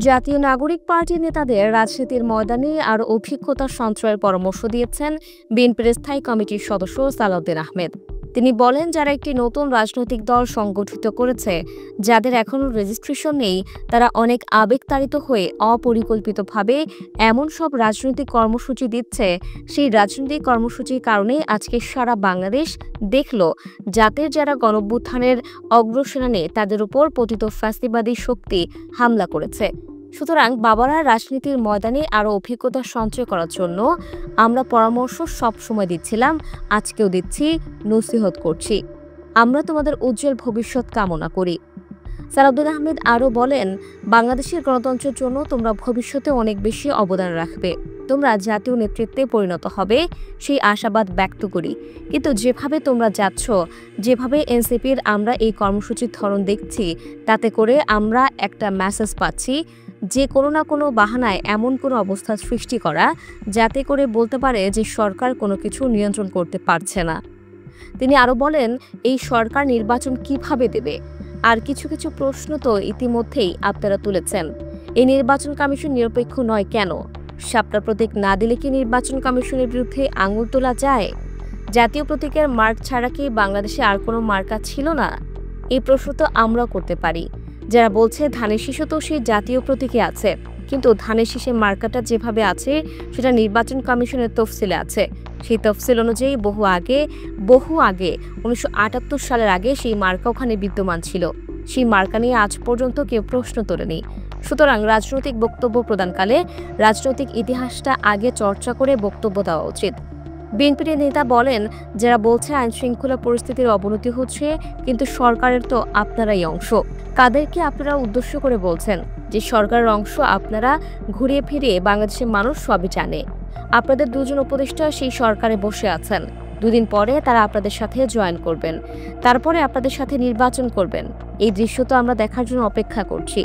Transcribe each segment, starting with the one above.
জাতীয় নাগরিক পার্টির নেতাদের রাজনীতির ময়দানে আরও অভিজ্ঞতা সঞ্চয়ের পরামর্শ দিয়েছেন বিএনপির স্থায়ী কমিটির সদস্য সালাউদ্দিন আহমেদ। তিনি বলেন, যারা একটি নতুন রাজনৈতিক দল সংগঠিত করেছে, যাদের এখনও রেজিস্ট্রেশন নেই, তারা অনেক আবেগতাড়িত হয়ে অপরিকল্পিতভাবে এমন সব রাজনৈতিক কর্মসূচি দিচ্ছে। সেই রাজনৈতিক কর্মসূচির কারণে আজকে সারা বাংলাদেশ দেখল জাতির যারা গণঅভ্যুত্থানের অগ্রসেনানী তাদের উপর পতিত ফ্যাসিবাদী শক্তি হামলা করেছে। সুতরাং বাবারা রাজনীতির ময়দানে আরও অভিজ্ঞতা সঞ্চয় করার জন্য আমরা পরামর্শ সবসময় দিচ্ছিলাম, আজকেও দিচ্ছি, নসিহত করছি। আমরা তোমাদের উজ্জ্বল ভবিষ্যৎ কামনা করি। সালাউদ্দিন আহমেদ আরও বলেন, বাংলাদেশের গণতন্ত্রের জন্য তোমরা ভবিষ্যতে অনেক বেশি অবদান রাখবে, তোমরা জাতীয় নেতৃত্বে পরিণত হবে, সেই আশাবাদ ব্যক্ত করি। কিন্তু যেভাবে তোমরা যাচ্ছ, যেভাবে এনসিপির আমরা এই কর্মসূচির ধরন দেখছি, তাতে করে আমরা একটা মেসেজ পাচ্ছি যে কোনো না কোনো বাহানায় এমন কোনো অবস্থা সৃষ্টি করা যাতে করে বলতে পারে যে সরকার কোনো কিছু নিয়ন্ত্রণ করতে পারছে না। তিনি আরও বলেন, এই সরকার নির্বাচন কিভাবে দেবে? আর কিছু কিছু প্রশ্ন তো ইতিমধ্যেই আপনারা তুলেছেন। এই নির্বাচন কমিশন নিরপেক্ষ নয় কেন? শাপলা প্রতীক না দিলে কি নির্বাচন কমিশনের বিরুদ্ধে আঙুল তোলা যায়? জাতীয় প্রতীকের মার্ক ছাড়া কি বাংলাদেশে আর কোনো মার্কা ছিল না? এই প্রশ্ন তো আমরাও করতে পারি। যারা বলছে ধানের শীষও তো সেই জাতীয় প্রতীকে আছে, কিন্তু ধানের শীষের মার্কাটা যেভাবে আছে সেটা নির্বাচন কমিশনের তফসিলে আছে। সেই তফসিল অনুযায়ী বহু আগে 1978 সালের আগে সেই মার্কা ওখানে বিদ্যমান ছিল। সেই মার্কা নিয়ে আজ পর্যন্ত কেউ প্রশ্ন তোলেনি। সুতরাং রাজনৈতিক বক্তব্য প্রদানকালে রাজনৈতিক ইতিহাসটা আগে চর্চা করে বক্তব্য দেওয়া উচিত। বিএনপির নেতা বলেন, যারা বলছে আইন শৃঙ্খলা পরিস্থিতির অবনতি হচ্ছে, কিন্তু সরকারের তো আপনারাই অংশ। কাদেরকে আপনারা উদ্দেশ্য করে বলছেন যে সরকারের অংশ আপনারা? ঘুরিয়ে ফিরিয়ে বাংলাদেশের মানুষ সবই জানে। আপনাদের দুজন উপদেষ্টা সেই সরকারে বসে আছেন। দুদিন পরে তারা আপনাদের সাথে জয়েন করবেন, তারপরে আপনাদের সাথে নির্বাচন করবেন। এই দৃশ্য তো আমরা দেখার জন্য অপেক্ষা করছি।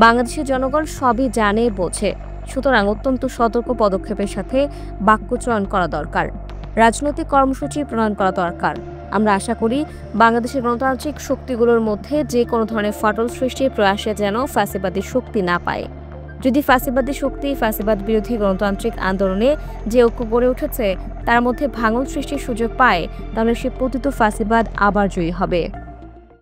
বাংলাদেশের জনগণ সবই জানে, বোঝে। সুতরাং অত্যন্ত সতর্ক পদক্ষেপের সাথে বাক্য চয়ন করা দরকার, রাজনৈতিক কর্মসূচি প্রণয়ন করা দরকার। আমরা আশা করি বাংলাদেশের গণতান্ত্রিক শক্তিগুলোর মধ্যে যে কোনো ধরনের ফাটল সৃষ্টির প্রয়াসে যেন ফ্যাসিবাদী শক্তি না পায়। যদি ফ্যাসিবাদী শক্তি ফ্যাসিবাদ বিরোধী গণতান্ত্রিক আন্দোলনে যে ঐক্য গড়ে উঠেছে তার মধ্যে ভাঙন সৃষ্টির সুযোগ পায়, তাহলে সে পতিত ফ্যাসিবাদ আবার জয়ী হবে।